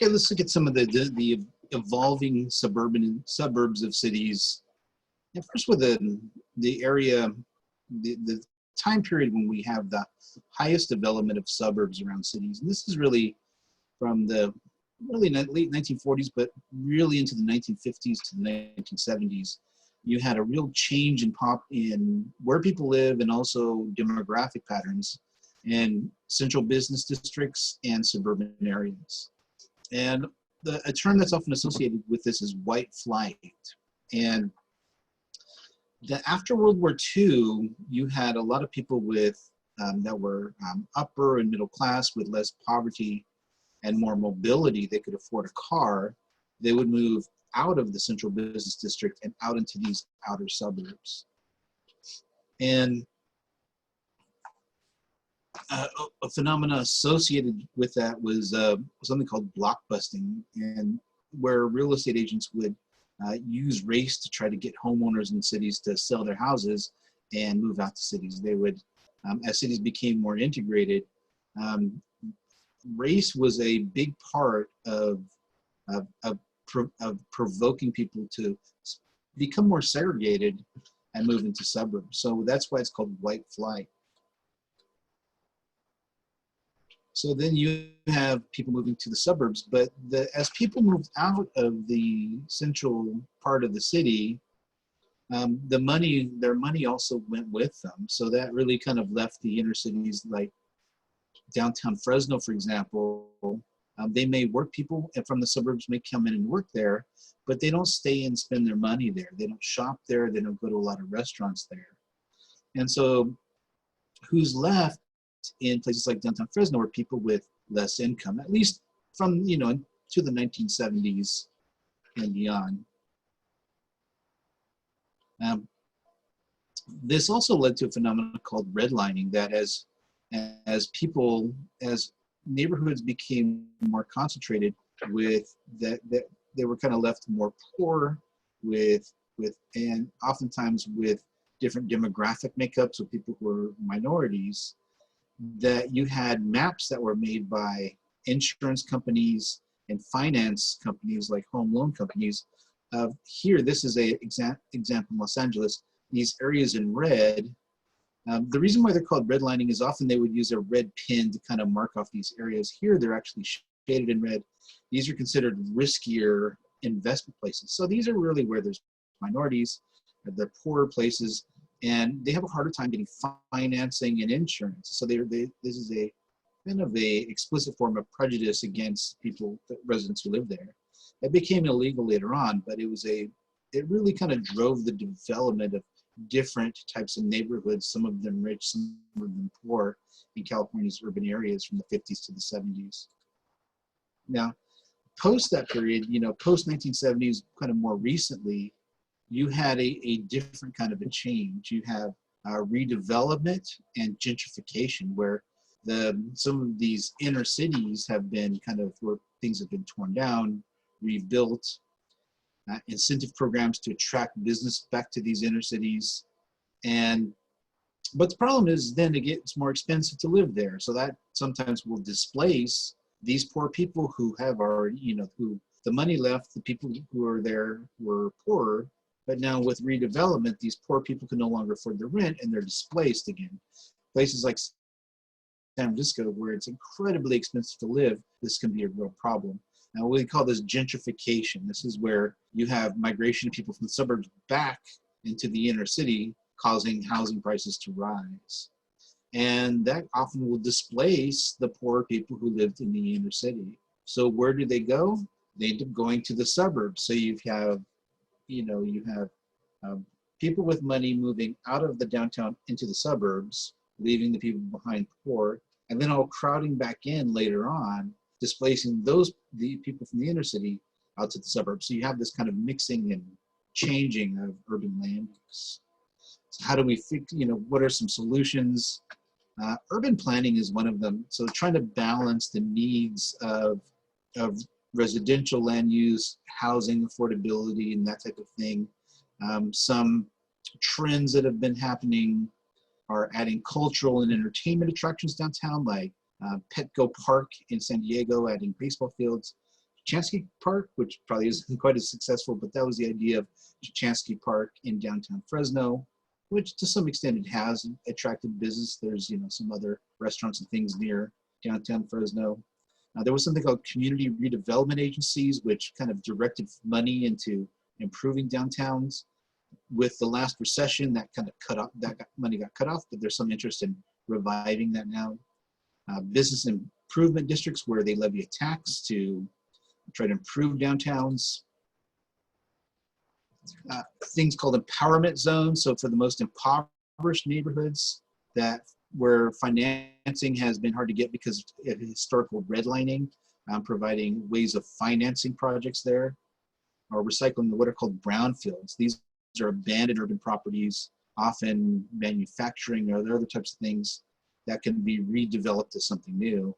Okay, let's look at some of the evolving suburbs of cities. And first with the area, the time period when we have the highest development of suburbs around cities. And this is really from the late 1940s, but really into the 1950s to the 1970s. You had a real change in where people live and also demographic patterns in central business districts and suburban areas. And a term that's often associated with this is white flight. And after World War II, you had a lot of people that were upper and middle class with less poverty and more mobility. They could afford a car. They would move out of the central business district and out into these outer suburbs. And a phenomena associated with that was something called blockbusting, and where real estate agents would use race to try to get homeowners in cities to sell their houses and move out to cities. They would, as cities became more integrated, race was a big part of provoking people to become more segregated and move into suburbs. So that's why it's called white flight. So then you have people moving to the suburbs, but as people moved out of the central part of the city, their money also went with them. So that really kind of left the inner cities, like downtown Fresno, for example. They may work, people from the suburbs may come in and work there, but they don't stay and spend their money there. They don't shop there. They don't go to a lot of restaurants there. And so who's left in places like downtown Fresno are people with less income, at least from, to the 1970s and beyond. This also led to a phenomenon called redlining, that as neighborhoods became more concentrated with that they were kind of left more poor and oftentimes with different demographic makeups of people who were minorities, that you had maps that were made by insurance companies and finance companies like home loan companies. Here, this is a example in Los Angeles. These areas in red, the reason why they're called redlining is often they would use a red pin to kind of mark off these areas. Here, they're actually shaded in red. These are considered riskier investment places. So these are really where there's minorities, they're poorer places, and they have a harder time getting financing and insurance. So this is a kind of a explicit form of prejudice against residents who live there. It became illegal later on, but it really kind of drove the development of different types of neighborhoods, some of them rich, some of them poor, in California's urban areas from the 50s to the 70s. Now, post that period, post 1970s, kind of more recently, you had a different kind of a change. You have redevelopment and gentrification, where some of these inner cities have been where things have been torn down, rebuilt, incentive programs to attract business back to these inner cities. But the problem is then it's more expensive to live there. So that sometimes will displace these poor people who have already, who the money left, the people who are there were poorer. But now with redevelopment, these poor people can no longer afford the rent and they're displaced again. Places like San Francisco, where it's incredibly expensive to live, this can be a real problem. Now we call this gentrification. This is where you have migration of people from the suburbs back into the inner city, causing housing prices to rise. And that often will displace the poor people who lived in the inner city. So where do they go? They end up going to the suburbs. So you have people with money moving out of the downtown into the suburbs, leaving the people behind poor, and then all crowding back in later on, displacing the people from the inner city out to the suburbs. So you have this kind of mixing and changing of urban land use. So how do we fix, what are some solutions? Urban planning is one of them. So trying to balance the needs of residential land use, housing affordability, and that type of thing. Some trends that have been happening are adding cultural and entertainment attractions downtown, like Petco Park in San Diego, adding baseball fields, Chansky Park, which probably isn't quite as successful, but that was the idea of Chansky Park in downtown Fresno, which to some extent it has attracted business. There's, you know, some other restaurants and things near downtown Fresno. There was something called community redevelopment agencies, which kind of directed money into improving downtowns. With the last recession, that kind of money got cut off, but there's some interest in reviving that now. Business improvement districts where they levy a tax to try to improve downtowns. Things called empowerment zones. So for the most impoverished neighborhoods where financing has been hard to get because of historical redlining, providing ways of financing projects there, or recycling what are called brownfields. These are abandoned urban properties, often manufacturing or other types of things that can be redeveloped as something new.